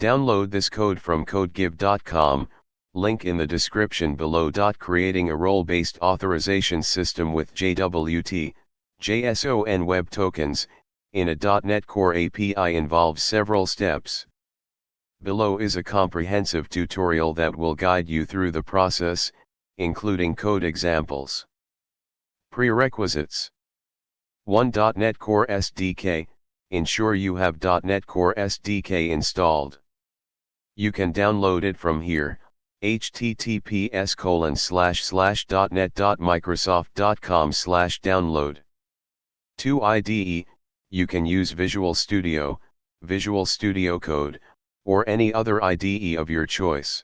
Download this code from codegive.com, link in the description below. Creating a role-based authorization system with JWT, JSON web tokens, in a .NET Core API involves several steps. Below is a comprehensive tutorial that will guide you through the process, including code examples. Prerequisites. 1. .NET Core SDK, ensure you have .NET Core SDK installed. You can download it from here, https://.net.microsoft.com/download. 2. IDE, you can use Visual Studio, Visual Studio Code, or any other IDE of your choice.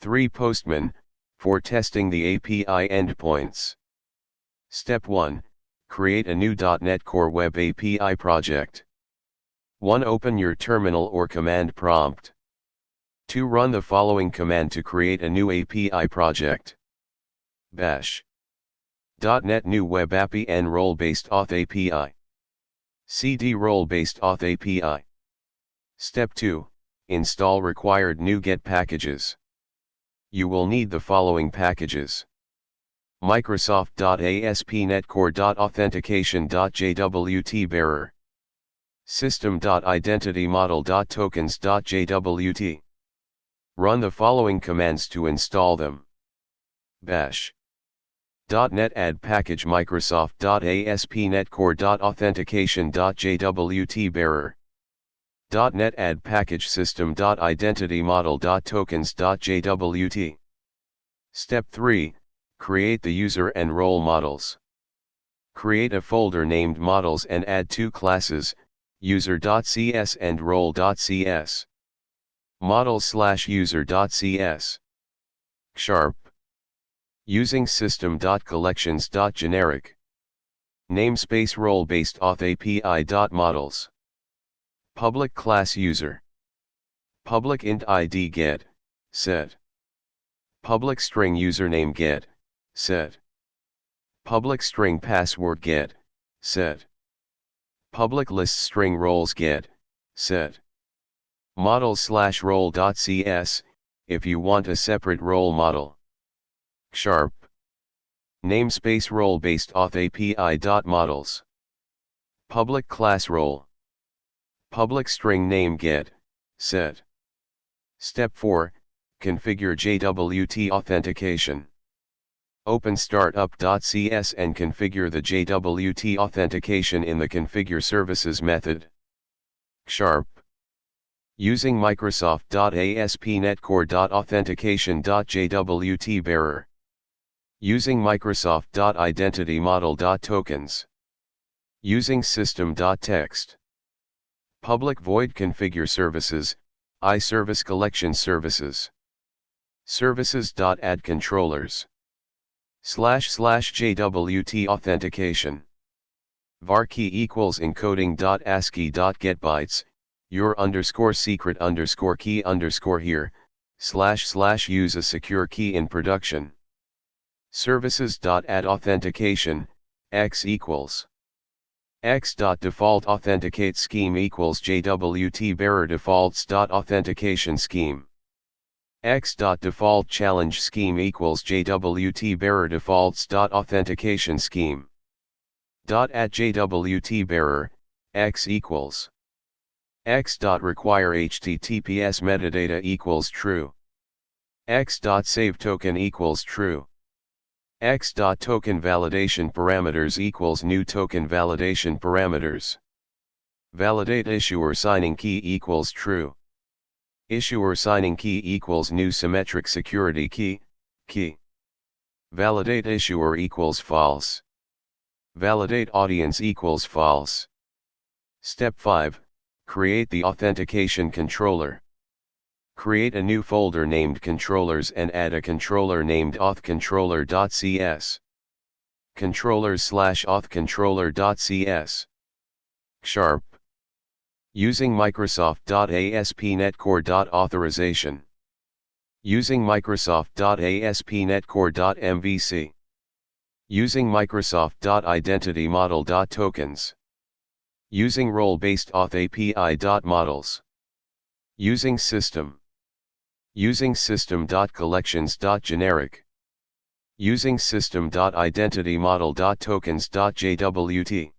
3. Postman, for testing the API endpoints. Step 1. Create a new .NET Core Web API project. 1. Open your terminal or command prompt. 2. Run the following command to create a new API project. Bash. .NET New Web API and Role-Based Auth API. cd Role-Based Auth API. Step 2. Install required NuGet packages. You will need the following packages. Microsoft.ASP.NET Core.Authentication.jwt bearer. System.identitymodel.tokens.jwt. Run the following commands to install them. Bash. .NET add package Microsoft.ASP.NET Core.Authentication.jwt bearer. .NET add package system.identitymodel.tokens.jwt. Step 3. Create the user and role models. Create a folder named models and add 2 classes, user.cs and role.cs. Models/user.cs. Sharp. Using system.collections.generic. Namespace role-based auth API.models. Public class user. Public int ID get, set. Public string username get, set. Public string password get, set. Public list string roles get, set. Models/role.cs, if you want a separate role model. Sharp. Namespace role-based auth API.models. Public class role. Public string name get, set. Step 4. Configure JWT authentication. Open startup.cs and configure the JWT authentication in the configure services method. Sharp. Using Microsoft.ASP.NET Core.Authentication.jwt bearer. Using Microsoft.IdentityModel.tokens. Using system.text. Public void configure services, iService collection services. Services.add controllers. //JWT authentication. var key equals encoding.ascii.getbytes, your _secret _key _here, / use a secure key in production. Services.add authentication, x equals x.default authenticate scheme equals JWT bearer defaults.authentication scheme. X.default challenge scheme equals JWT bearer defaults.authentication scheme. Add JWT bearer, x equals x.require HTTPS metadata equals true. X.save token equals true. X.token validation parameters equals new token validation parameters. Validate issuer signing key equals true. Issuer signing key equals new symmetric security key, key. Validate issuer equals false. Validate audience equals false. Step 5. Create the authentication controller. Create a new folder named controllers and add a controller named authcontroller.cs. Controllers/authcontroller.cs. Sharp. Using Microsoft.ASP.NET Core.Authorization. Using Microsoft.ASP.NET Core.MVC. Using Microsoft.IdentityModel.tokens. Using role-based auth API.models. Using system. Using system.collections.generic. Using system.identitymodel.tokens.jwt.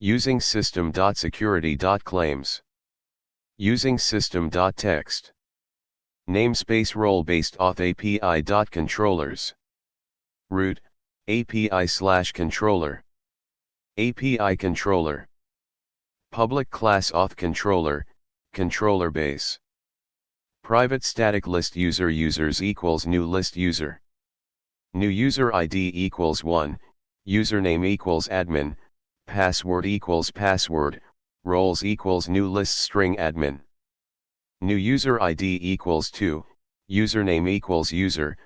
Using system.security.claims. Using system.text. Namespace role-based auth API.controllers. Root, API/controller. API controller. Public class auth controller, controller base. Private static list user users equals new list user. New user ID equals 1, username equals admin, password equals password, roles equals new list string admin. New user ID equals 2, username equals user,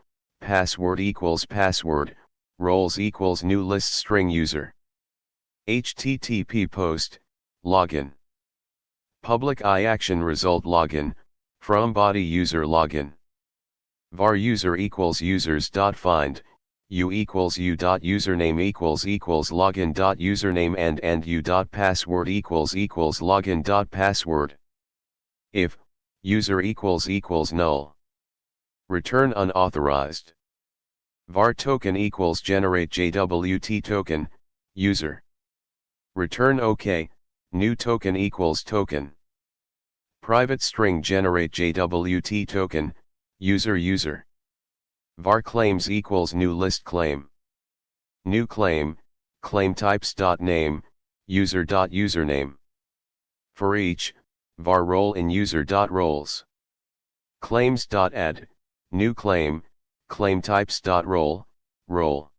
password equals password, roles equals new list string user. HTTP post, login. Public iAction result login, from body user login. Var user equals users.find, u equals u.username equals login.username and u.password equals login.password. If user equals null. Return unauthorized. Var token equals generate JWT token, user. Return OK, new token equals token. Private string generate JWT token, user. Var claims equals new list claim. New claim, claim types.name, user.username. For each, var role in user.roles. Claims.add, new claim, claim types.role, role.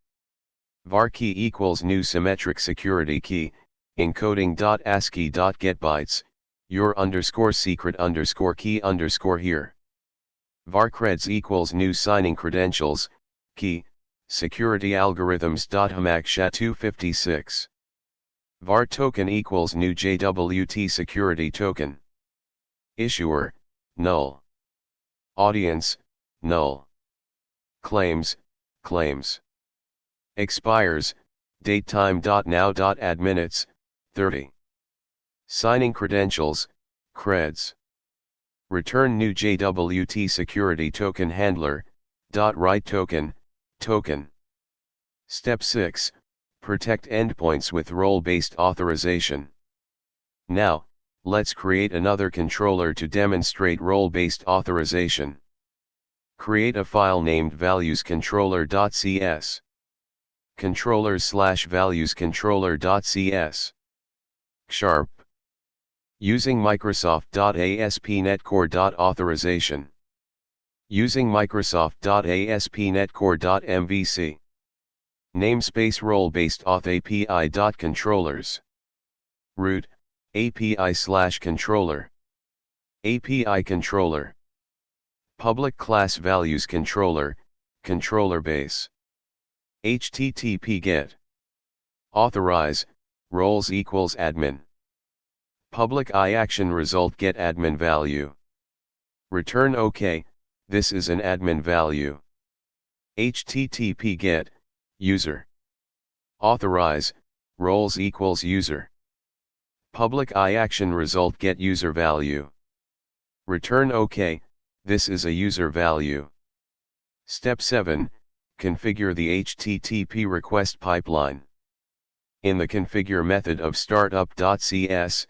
Var key equals new symmetric security key, encoding.ascii.getBytes, your _secret_key here. Var creds equals new signing credentials, key, security algorithms.hamaksha256. Var token equals new JWT security token. Issuer, null. Audience, null. Claims, claims. Expires, datetime.now.add minutes, 30. Signing credentials, creds. Return new JWT security token handler, .write token, token. Step 6, protect endpoints with role-based authorization. Now, let's create another controller to demonstrate role-based authorization. Create a file named valuescontroller.cs. Controllers/valuescontroller.cs. Sharp. Using Microsoft.ASP.NET Core.Authorization. Using Microsoft.ASP.NET Core.MVC. Namespace role-based auth API.controllers. Root, API/controller. API controller. Public class values controller, controller base. HTTP GET. Authorize, roles equals admin. Public iAction result get admin value. Return OK, this is an admin value. HTTP GET, user. Authorize, roles equals user. Public iAction result get user value. Return OK, this is a user value. Step 7, configure the HTTP request pipeline. In the configure method of startup.cs,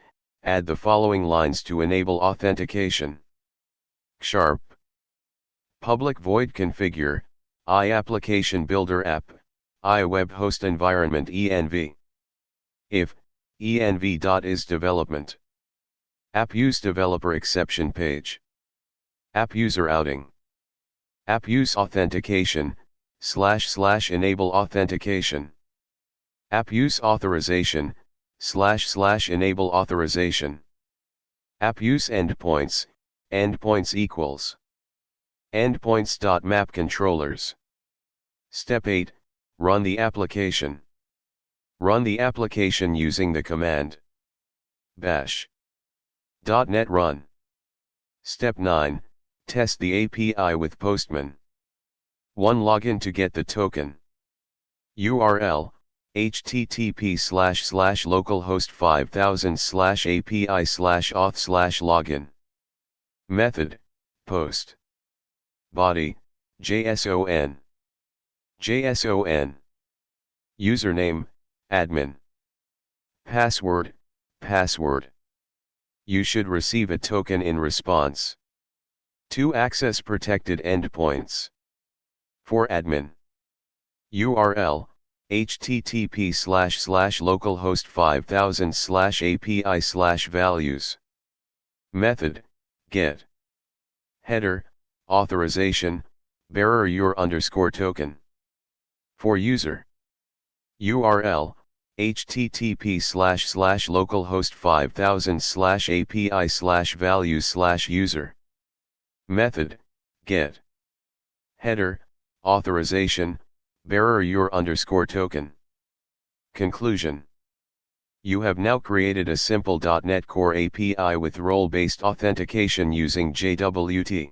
add the following lines to enable authentication. Sharp. Public void configure, iApplication Builder app, iWeb host environment env. If, env.isDevelopment. App use developer exception page. App user outing. App use authentication, / enable authentication. App use authorization, / enable authorization. App use endpoints, endpoints equals. Endpoints.map controllers. Step 8, run the application. Run the application using the command bash. .NET run. Step 9, test the API with Postman. 1. Login to get the token. URL, http://localhost 5000/API/auth/login. Method, post. Body, JSON. JSON. Username, admin. Password, password. You should receive a token in response. 2 access protected endpoints. For admin. URL, http://localhost 5000/API/values. Method, get. Header, authorization, bearer your_token. For user. URL, http://localhost 5000/API/values/user. Method, get. Header, authorization, bearer your_token. Conclusion. You have now created a simple .NET Core API with role-based authentication using JWT.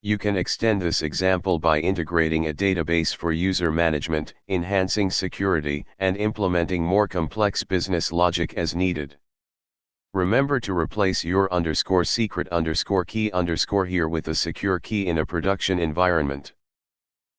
You can extend this example by integrating a database for user management, enhancing security, and implementing more complex business logic as needed. Remember to replace your _secret_key_ here with a secure key in a production environment.